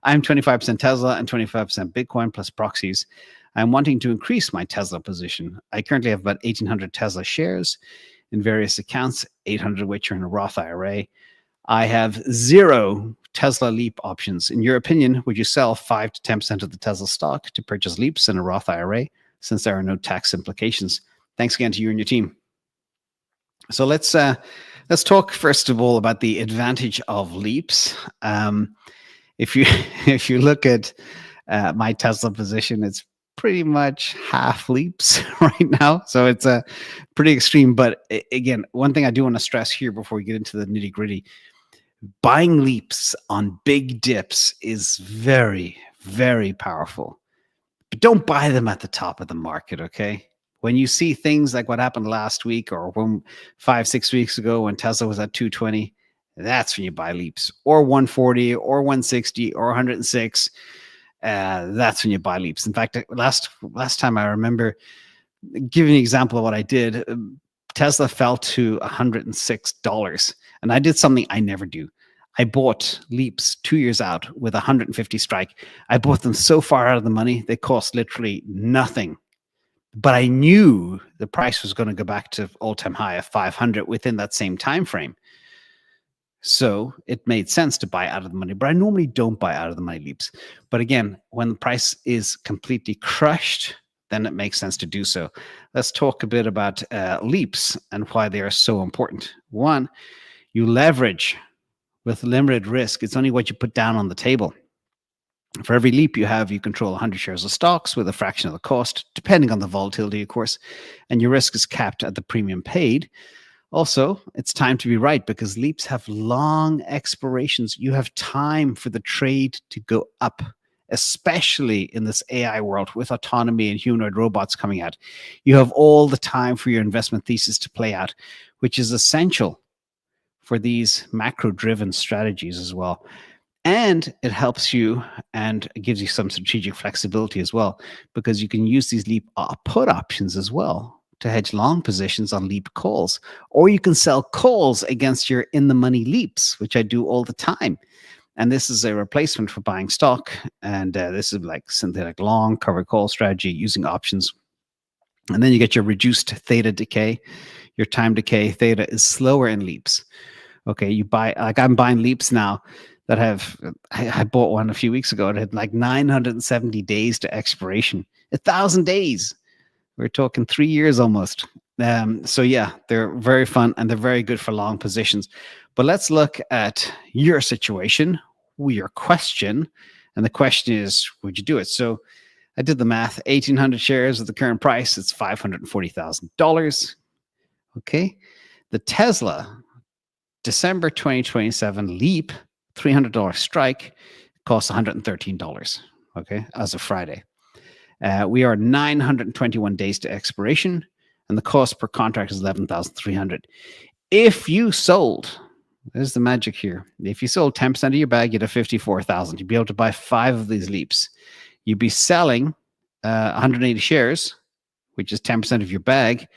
I'm 25% Tesla and 25% Bitcoin plus proxies. I'm wanting to increase my Tesla position. I currently have about 1,800 Tesla shares in various accounts, 800 of which are in a Roth IRA. I have 0 Tesla LEAP options. In your opinion, would you sell 5 to 10% of the Tesla stock to purchase LEAPS in a Roth IRA, since there are no tax implications? Thanks again to you and your team. So let's talk first of all about the advantage of LEAPS. If you look at my Tesla position, it's pretty much half LEAPS right now. So it's a pretty extreme. But again, one thing I do want to stress here before we get into the nitty gritty, buying LEAPS on big dips is very, very powerful. But don't buy them at the top of the market, okay? When you see things like what happened last week or 5-6 weeks ago when Tesla was at 220, that's when you buy LEAPS, or 140 or 160 or 106. That's when you buy LEAPS. In fact, last time I remember giving an example of what I did, Tesla fell to $106, and I did something I never do. I bought LEAPS 2 years out with 150 strike. I bought them so far out of the money, they cost literally nothing. But I knew the price was going to go back to all-time high of 500 within that same time frame. So it made sense to buy out of the money, but I normally don't buy out of the money LEAPS. But again, when the price is completely crushed, then it makes sense to do so. Let's talk a bit about LEAPS and why they are so important. One, you leverage with limited risk. It's only what you put down on the table. For every LEAP you have, you control 100 shares of stocks with a fraction of the cost, depending on the volatility, of course, and your risk is capped at the premium paid. Also, it's time to be right because LEAPS have long expirations. You have time for the trade to go up, especially in this AI world with autonomy and humanoid robots coming out. You have all the time for your investment thesis to play out, which is essential for these macro-driven strategies as well. And it helps you and it gives you some strategic flexibility as well, because you can use these LEAP put options as well to hedge long positions on LEAP calls, or you can sell calls against your in-the-money LEAPS, which I do all the time. And this is a replacement for buying stock. And this is like synthetic long cover call strategy using options. And then you get your reduced theta decay. Your time decay theta is slower in LEAPS. Okay, you buy, like I'm buying LEAPS now that I bought one a few weeks ago. It had like 970 days to expiration, 1,000 days. We're talking 3 years almost. So yeah, they're very fun and they're very good for long positions. But let's look at your situation, your question. And the question is, would you do it? So I did the math, 1,800 shares at the current price, it's $540,000. Okay. The Tesla December 2027 LEAP $300 strike costs $113. Okay. As of Friday. We are 921 days to expiration, and the cost per contract is $11,300. If you sold, there's the magic here. If you sold 10% of your bag, you'd have $54,000. You'd be able to buy 5 of these LEAPS. You'd be selling 180 shares, which is 10% of your bag,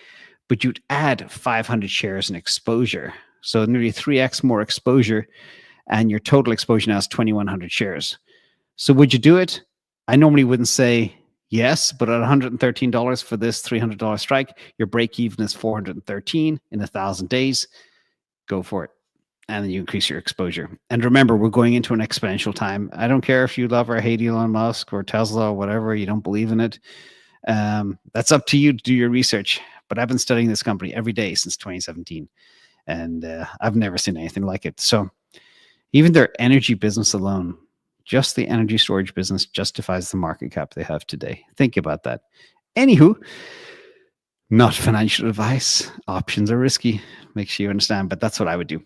but you'd add 500 shares in exposure. So nearly 3x more exposure, and your total exposure now is 2,100 shares. So would you do it? I normally wouldn't say yes, but at $113 for this $300 strike, your break even is $413 in 1,000 days. Go for it. And then you increase your exposure. And remember, we're going into an exponential time. I don't care if you love or hate Elon Musk or Tesla or whatever, you don't believe in it. That's up to you to do your research. But I've been studying this company every day since 2017. And I've never seen anything like it. So even their energy business alone, just the energy storage business justifies the market cap they have today. Think about that. Anywho, not financial advice. Options are risky. Make sure you understand, but that's what I would do.